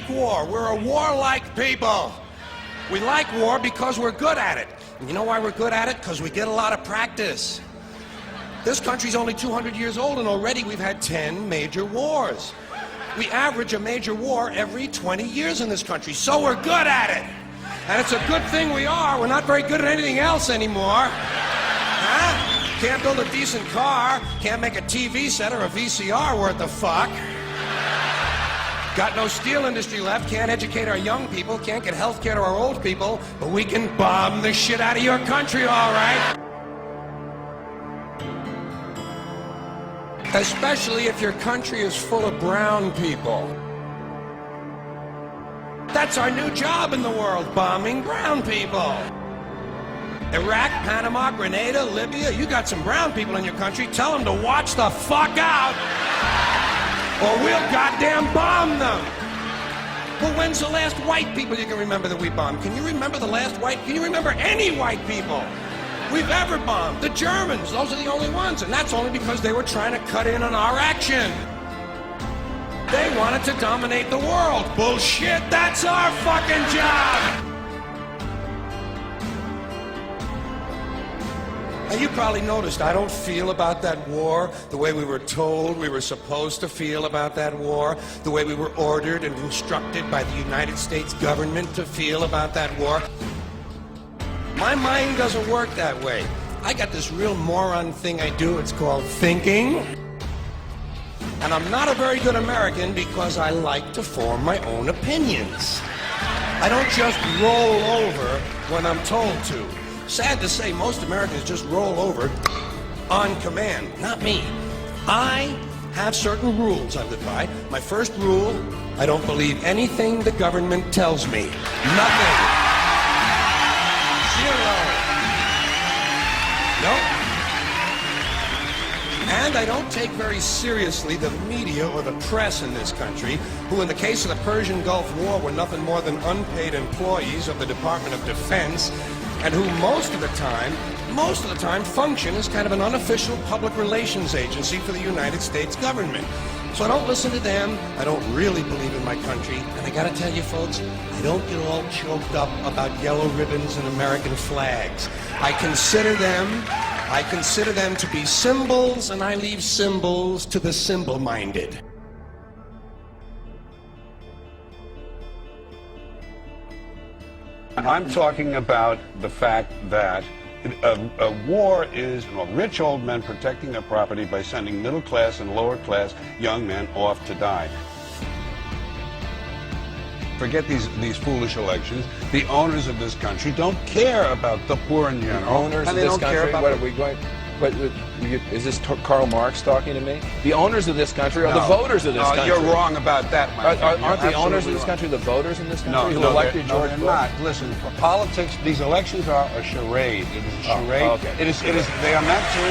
like war. We're a warlike people. We like war because we're good at it. And you know why we're good at it? Because we get a lot of practice. This country's only 200 years old, and already we've had 10 major wars. We average a major war every 20 years in this country, so we're good at it. And it's a good thing we are. We're not very good at anything else anymore. Huh? Can't build a decent car, can't make a TV set or a VCR worth the fuck. Got no steel industry left, can't educate our young people, can't get health care to our old people, but we can bomb the shit out of your country, all right? Especially if your country is full of brown people. That's our new job in the world, bombing brown people. Iraq, Panama, Grenada, Libya, you got some brown people in your country, tell them to watch the fuck out, or we'll goddamn bomb them. Well, when's the last white people you can remember that we bombed? Can you remember the last white? Can you remember any white people we've ever bombed? The Germans, those are the only ones, and that's only because they were trying to cut in on our action. They wanted to dominate the world. Bullshit, that's our fucking job! And you probably noticed I don't feel about that war the way we were told we were supposed to feel about that war, the way we were ordered and instructed by the United States government to feel about that war. My mind doesn't work that way. I got this real moron thing I do, it's called thinking. And I'm not a very good American because I like to form my own opinions. I don't just roll over when I'm told to. Sad to say, most Americans just roll over on command. Not me. I have certain rules I live by. My first rule, I don't believe anything the government tells me. Nothing. Zero. Nope. And I don't take very seriously the media or the press in this country, who in the case of the Persian Gulf War were nothing more than unpaid employees of the Department of Defense, and who most of the time function as kind of an unofficial public relations agency for the United States government. So I don't listen to them, I don't really believe in my country, and I gotta tell you folks, I don't get all choked up about yellow ribbons and American flags. I consider them to be symbols, and I leave symbols to the symbol-minded. I'm talking about the fact that a war is rich old men protecting their property by sending middle class and lower class young men off to die. Forget these foolish elections. The owners of this country don't care about the poor in general. The owners of this country, what are we going... But is this Karl Marx talking to me? The owners of this country are the voters of this country. You're wrong about that, my friend. Aren't the owners of this country the voters in this country who elected George Bush? No, they're not. Listen, politics, these elections are a charade. It is a charade. Oh, okay. It is, they are meant to...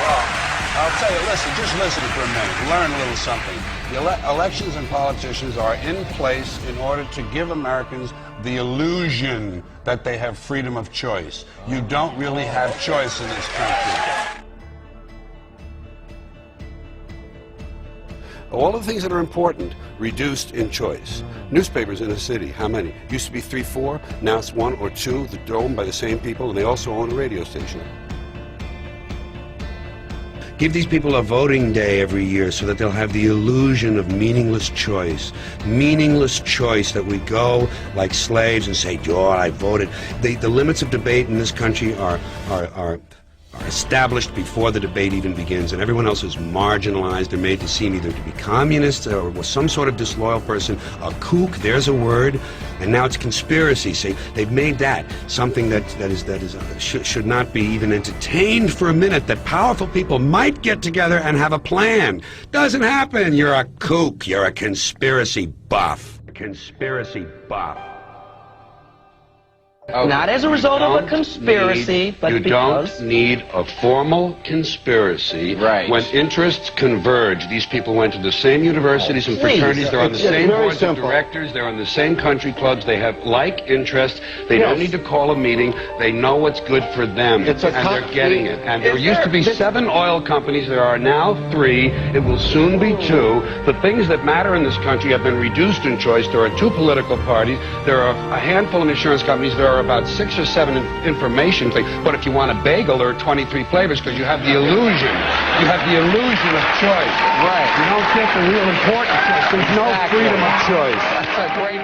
Well, I'll tell you, listen, just listen for a minute. Learn a little something. The elections and politicians are in place in order to give Americans the illusion that they have freedom of choice. You don't really have choice in this country. All of the things that are important, reduced in choice. Newspapers in a city, how many? Used to be 3, 4, now it's 1 or 2. They're owned by the same people, and they also own a radio station. Give these people a voting day every year so that they'll have the illusion of meaningless choice. Meaningless choice that we go like slaves and say, "Oh, I voted." The limits of debate in this country are established before the debate even begins, and everyone else is marginalized. They're made to seem either to be communists or some sort of disloyal person. A kook, there's a word, and now it's conspiracy. See, they've made that something that should not be even entertained for a minute. That powerful people might get together and have a plan. Doesn't happen. You're a kook. You're a conspiracy buff. A conspiracy buff. Not as a result of a conspiracy, but because... You don't need a formal conspiracy when interests converge. These people went to the same universities and fraternities. They're on the same boards of directors. They're on the same country clubs. They have like interests. They don't need to call a meeting. They know what's good for them, and they're getting it. And there used to be 7 oil companies. There are now 3. It will soon be 2. The things that matter in this country have been reduced in choice. There are 2 political parties. There are a handful of insurance companies. There are about 6 or 7 information things. But if you want a bagel, there are 23 flavors because you have the illusion. You have the illusion of choice. Right. You don't get the real important choice. There's no freedom of choice. That's a great